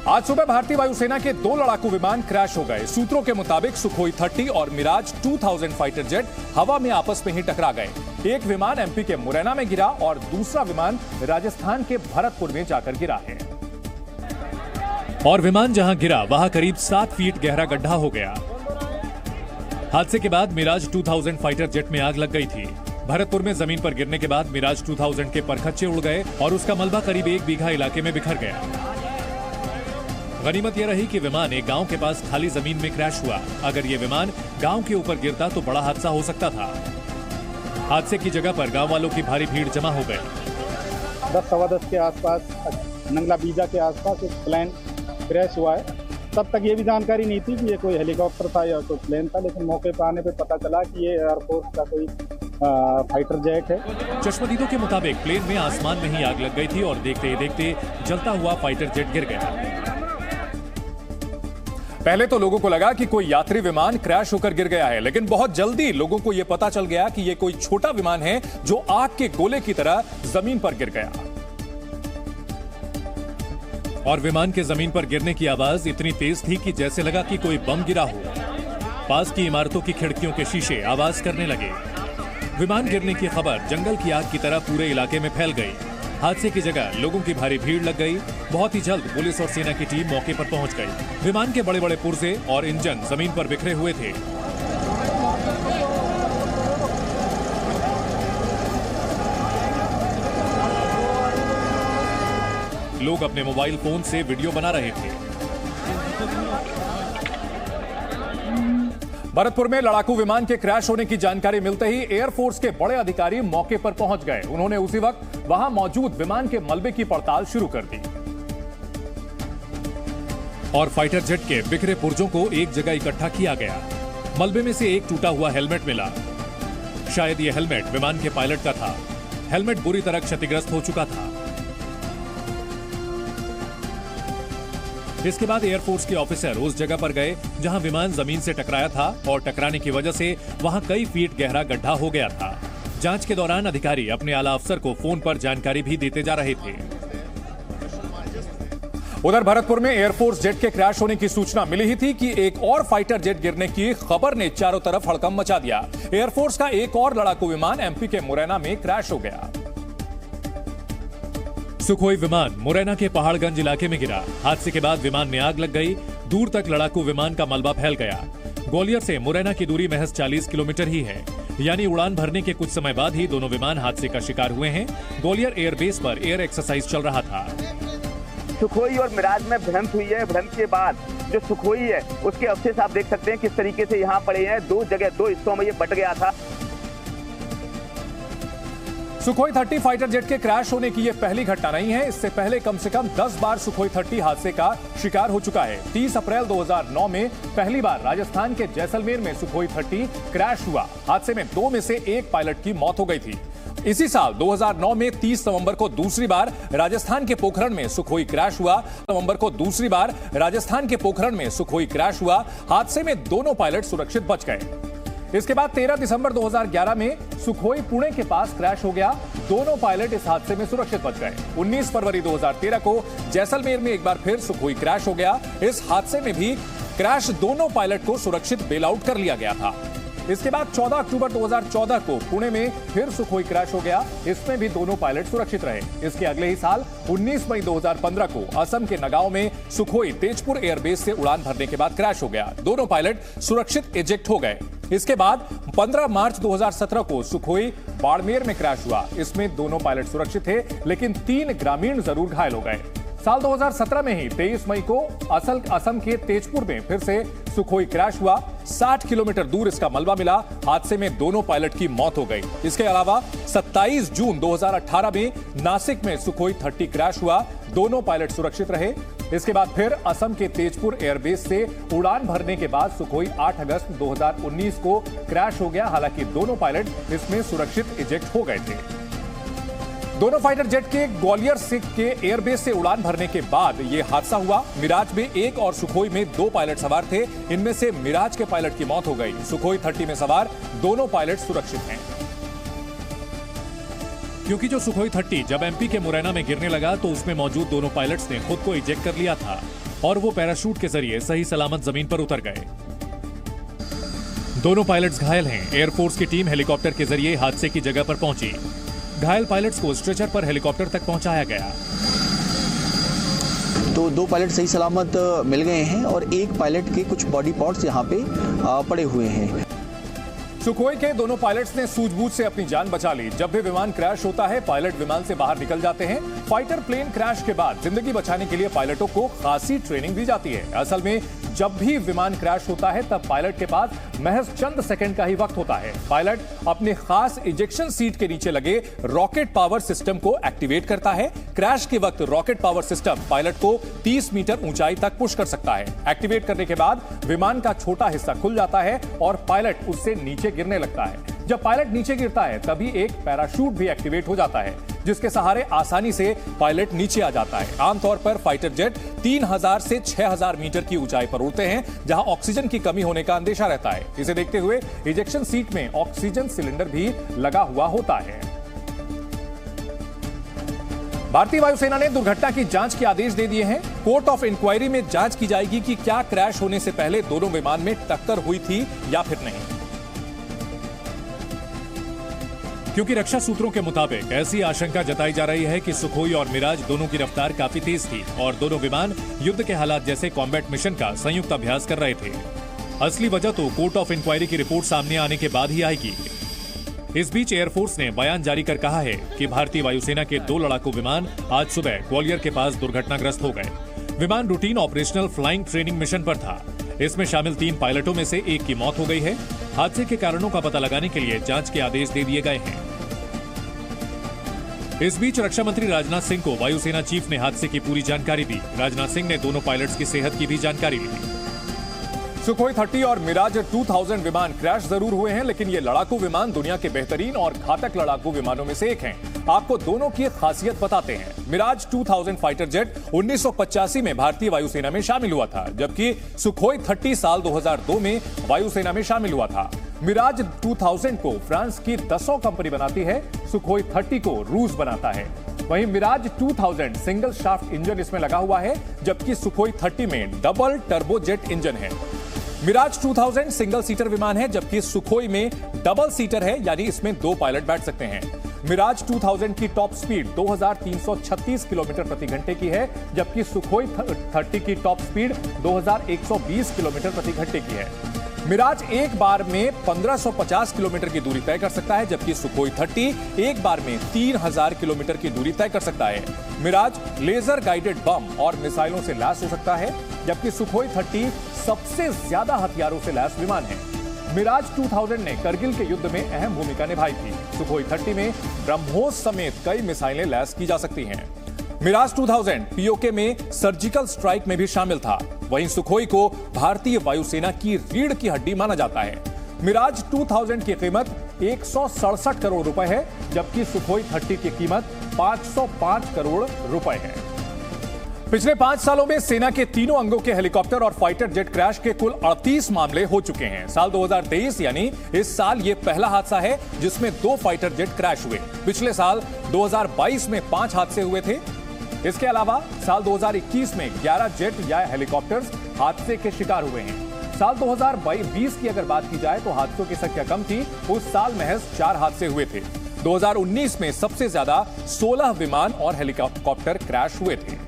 आज सुबह भारतीय वायुसेना के 2 लड़ाकू विमान क्रैश हो गए। सूत्रों के मुताबिक सुखोई 30 और मिराज 2000 फाइटर जेट हवा में आपस में ही टकरा गए। एक विमान एमपी के मुरैना में गिरा और दूसरा विमान राजस्थान के भरतपुर में जाकर गिरा है। और विमान जहां गिरा वहां करीब 7 फीट गहरा गड्ढा हो गया। हादसे के बाद मिराज 2000 फाइटर जेट में आग लग गई थी। भरतपुर में जमीन पर गिरने के बाद मिराज 2000 के परखच्चे उड़ गए और उसका मलबा करीब 1 बीघा इलाके में बिखर गया। गनीमत यह रही कि विमान एक गांव के पास खाली जमीन में क्रैश हुआ। अगर ये विमान गांव के ऊपर गिरता तो बड़ा हादसा हो सकता था। हादसे की जगह पर गांव वालों की भारी भीड़ जमा हो गई। 10-10:15 के आसपास नंगला बीजा के आसपास एक प्लेन क्रैश हुआ है। तब तक ये भी जानकारी नहीं थी कि ये कोई हेलीकॉप्टर था या कोई प्लेन था, लेकिन मौके पर आने पे पता चला कि ये एयरफोर्स का कोई फाइटर जेट है। चश्मदीदों के मुताबिक प्लेन में आसमान में ही आग लग गई थी और देखते ही देखते जलता हुआ फाइटर जेट गिर गया। पहले तो लोगों को लगा कि कोई यात्री विमान क्रैश होकर गिर गया है, लेकिन बहुत जल्दी लोगों को यह पता चल गया कि यह कोई छोटा विमान है जो आग के गोले की तरह जमीन पर गिर गया। और विमान के जमीन पर गिरने की आवाज इतनी तेज थी कि जैसे लगा कि कोई बम गिरा हो। पास की इमारतों की खिड़कियों के शीशे आवाज करने लगे। विमान गिरने की खबर जंगल की आग की तरह पूरे इलाके में फैल गई। हादसे की जगह लोगों की भारी भीड़ लग गई। बहुत ही जल्द पुलिस और सेना की टीम मौके पर पहुंच गई। विमान के बड़े बड़े पुर्जे और इंजन जमीन पर बिखरे हुए थे। लोग अपने मोबाइल फोन से वीडियो बना रहे थे। भरतपुर में लड़ाकू विमान के क्रैश होने की जानकारी मिलते ही एयरफोर्स के बड़े अधिकारी मौके पर पहुंच गए। उन्होंने उसी वक्त वहां मौजूद विमान के मलबे की पड़ताल शुरू कर दी और फाइटर जेट के बिखरे पुर्जों को एक जगह इकट्ठा किया गया। मलबे में से एक टूटा हुआ हेलमेट मिला। शायद यह हेलमेट विमान के पायलट का था। हेलमेट बुरी तरह क्षतिग्रस्त हो चुका था। इसके बाद एयरफोर्स के ऑफिसर उस जगह पर गए जहां विमान जमीन से टकराया था और टकराने की वजह से वहां कई फीट गहरा गड्ढा हो गया था। जांच के दौरान अधिकारी अपने आला अफसर को फोन पर जानकारी भी देते जा रहे थे। उधर भरतपुर में एयरफोर्स जेट के क्रैश होने की सूचना मिली ही थी कि एक और फाइटर जेट गिरने की खबर ने चारों तरफ हड़कंप मचा दिया। एयरफोर्स का एक और लड़ाकू विमान एमपी के मुरैना में क्रैश हो गया। सुखोई विमान मुरैना के पहाड़गंज इलाके में गिरा। हादसे के बाद विमान में आग लग गई। दूर तक लड़ाकू विमान का मलबा फैल गया। ग्वालियर से मुरैना की दूरी महज 40 किलोमीटर ही है, यानी उड़ान भरने के कुछ समय बाद ही दोनों विमान हादसे का शिकार हुए हैं। ग्वालियर एयरबेस पर एयर एक्सरसाइज चल रहा था। सुखोई और मिराज में भिड़ंत हुई है। भिड़ंत के बाद जो सुखोई है उसके अवशेष आप देख सकते हैं किस तरीके से यहाँ पड़े हैं। 2 हिस्सों में ये बट गया था। सुखोई 30 फाइटर जेट के क्रैश होने की यह पहली घटना नहीं है। इससे पहले कम से कम 10 बार सुखोई 30 हादसे का शिकार हो चुका है। 30 अप्रैल 2009 में पहली बार राजस्थान के जैसलमेर में सुखोई 30 क्रैश हुआ। हादसे में 2 में से 1 पायलट की मौत हो गई थी। इसी साल 2009 में 30 नवंबर को दूसरी बार राजस्थान के पोखरण में सुखोई क्रैश हुआ। नवंबर को दूसरी बार राजस्थान के पोखरण में सुखोई क्रैश हुआ। हादसे में दोनों पायलट सुरक्षित बच गए। इसके बाद 13 दिसंबर 2011 में सुखोई पुणे के पास क्रैश हो गया। दोनों पायलट इस हादसे में सुरक्षित बच गए। 19 फरवरी 2013 को जैसलमेर में एक बार फिर सुखोई क्रैश हो गया। इस हादसे में भी क्रैश दोनों पायलट को सुरक्षित बेल आउट कर लिया गया था। इसके बाद 14 अक्टूबर 2014 को पुणे में फिर सुखोई क्रैश हो गया। इसमें भी दोनों पायलट सुरक्षित रहे। इसके अगले ही साल 19 मई 2015 को असम के नगांव में सुखोई तेजपुर एयरबेस से उड़ान भरने के बाद क्रैश हो गया। दोनों पायलट सुरक्षित इजेक्ट हो गए। इसके बाद 15 मार्च 2017 को सुखोई बाड़मेर में क्रैश हुआ। इसमें दोनों पायलट सुरक्षित थे, लेकिन 3 ग्रामीण जरूर घायल हो गए। साल 2017 में ही 23 मई को असम के तेजपुर में फिर से सुखोई क्रैश हुआ। 60 किलोमीटर दूर इसका मलबा मिला। हादसे में दोनों पायलट की मौत हो गई। इसके अलावा 27 जून 2018 में नासिक में सुखोई 30 क्रैश हुआ। दोनों पायलट सुरक्षित रहे। इसके बाद फिर असम के तेजपुर एयरबेस से उड़ान भरने के बाद सुखोई 8 अगस्त 2019 को क्रैश हो गया। हालांकि दोनों पायलट इसमें सुरक्षित इजेक्ट हो गए थे। दोनों फाइटर जेट के ग्वालियर से के एयरबेस से उड़ान भरने के बाद यह हादसा हुआ। मिराज में 1 और सुखोई में 2 पायलट सवार थे। इनमें से मिराज के पायलट की मौत हो गई। सुखोई 30 में सवार दोनों पायलट सुरक्षित हैं। क्योंकि जो सुखोई 30 जब एमपी के मुरैना में गिरने लगा तो उसमें मौजूद दोनों पायलट्स ने खुद को इजेक्ट कर लिया था और वो पैराशूट के जरिए सही सलामत जमीन पर उतर गए। दोनों पायलट्स घायल हैं। एयरफोर्स की टीम हेलीकॉप्टर के जरिए हादसे की जगह पर पहुंची। घायल पायलट्स को स्ट्रेचर पर हेलीकॉप्टर तक पहुंचाया गया। तो 2 पायलट सही सलामत मिल गए हैं और 1 पायलट के कुछ बॉडी पार्ट्स यहाँ पे पड़े हुए हैं। सुखोई के दोनों पायलट्स ने सूझबूझ से अपनी जान बचा ली। जब भी विमान क्रैश होता है पायलट विमान से बाहर निकल जाते हैं। फाइटर प्लेन क्रैश के बाद जिंदगी बचाने के लिए पायलटों को खासी ट्रेनिंग दी जाती है। असल में जब भी विमान क्रैश होता है तब पायलट के पास महज चंद सेकंड का ही वक्त होता है। पायलट अपने खास इजेक्शन सीट के नीचे लगे रॉकेट पावर सिस्टम को एक्टिवेट करता है। क्रैश के वक्त रॉकेट पावर सिस्टम पायलट को 30 मीटर ऊंचाई तक पुश कर सकता है। एक्टिवेट करने के बाद विमान का छोटा हिस्सा खुल जाता है और पायलट उससे नीचे गिरने लगता है। जब पायलट नीचे गिरता है तभी एक पैराशूट भी एक्टिवेट हो जाता है जिसके सहारे आसानी से पायलट नीचे आ जाता है। आमतौर पर फाइटर जेट 3000 से 6000 मीटर की ऊंचाई पर उड़ते हैं जहां ऑक्सीजन की कमी होने का अंदेशा रहता है। इसे देखते हुए इजेक्शन सीट में ऑक्सीजन सिलेंडर भी लगा हुआ होता है। भारतीय वायुसेना ने दुर्घटना की जांच के आदेश दे दिए हैं। कोर्ट ऑफ इंक्वायरी में जांच की जाएगी कि क्या क्रैश होने से पहले दोनों विमान में टक्कर हुई थी या फिर नहीं। क्योंकि रक्षा सूत्रों के मुताबिक ऐसी आशंका जताई जा रही है कि सुखोई और मिराज दोनों की रफ्तार काफी तेज थी और दोनों विमान युद्ध के हालात जैसे कॉम्बैट मिशन का संयुक्त अभ्यास कर रहे थे। असली वजह तो कोर्ट ऑफ इंक्वायरी की रिपोर्ट सामने आने के बाद ही आएगी। इस बीच एयरफोर्स ने बयान जारी कर कहा है कि भारतीय वायुसेना के 2 लड़ाकू विमान आज सुबह ग्वालियर के पास दुर्घटनाग्रस्त हो गए। विमान routine operational flying training mission पर था। इसमें शामिल 3 पायलटों में से 1 की मौत हो गई है। हादसे के कारणों का पता लगाने के लिए जांच के आदेश दे दिए गए हैं। इस बीच रक्षा मंत्री राजनाथ सिंह को वायुसेना चीफ ने हादसे की पूरी जानकारी दी। राजनाथ सिंह ने दोनों पायलट्स की सेहत की भी जानकारी ली। सुखोई 30 और मिराज 2000 विमान क्रैश जरूर हुए हैं लेकिन ये लड़ाकू विमान दुनिया के बेहतरीन और घातक लड़ाकू विमानों में से एक हैं। आपको दोनों की खासियत बताते हैं। मिराज 2000 फाइटर जेट 1985 में भारतीय वायुसेना में शामिल हुआ था जबकि सुखोई 30 साल 2002 में वायुसेना में शामिल हुआ था। मिराज 2000 को फ्रांस की दसों कंपनी बनाती है। सुखोई 30 को रूस बनाता है। वहीं मिराज 2000 सिंगल शाफ्ट इंजन इसमें लगा हुआ है जबकि सुखोई 30 में डबल टर्बोजेट इंजन है। मिराज 2000 सिंगल सीटर विमान है जबकि सुखोई में डबल सीटर है यानी इसमें 2 पायलट बैठ सकते हैं। मिराज 2000 की टॉप स्पीड 2336 किलोमीटर प्रति घंटे की है जबकि सुखोई 30 की टॉप स्पीड 2120 किलोमीटर प्रति घंटे की है। मिराज एक बार में 1550 किलोमीटर की दूरी तय कर सकता है जबकि सुखोई 30 एक बार में 3000 किलोमीटर की दूरी तय कर सकता है। मिराज लेजर गाइडेड बम और मिसाइलों से लैस हो सकता है जबकि सुखोई 30 सबसे ज्यादा हथियारों से लैस विमान है। मिराज 2000 ने करगिल के युद्ध में अहम भूमिका निभाई थी। सुखोई 30 में ब्रह्मोस समेत कई मिसाइलें लैस की जा सकती हैं। मिराज 2000 पीओके में सर्जिकल स्ट्राइक में भी शामिल था। वहीं सुखोई को भारतीय वायुसेना की रीढ़ की हड्डी माना जाता है। मिराज 2000 की कीमत 167 करोड़ रुपए है जबकि सुखोई 30 की कीमत 505 करोड़ रुपए है। पिछले 5 सालों में सेना के तीनों अंगों के हेलीकॉप्टर और फाइटर जेट क्रैश के कुल 38 मामले हो चुके हैं। साल 2023 यानी इस साल ये पहला हादसा है जिसमें 2 फाइटर जेट क्रैश हुए। पिछले साल 2022 में 5 हादसे हुए थे। इसके अलावा साल 2021 में 11 जेट या हेलीकॉप्टर्स हादसे के शिकार हुए हैं। साल 2020 की अगर बात की जाए तो हादसों की संख्या कम थी। उस साल महज 4 हादसे हुए थे। 2019 में सबसे ज्यादा 16 विमान और हेलीकॉप्टर क्रैश हुए थे।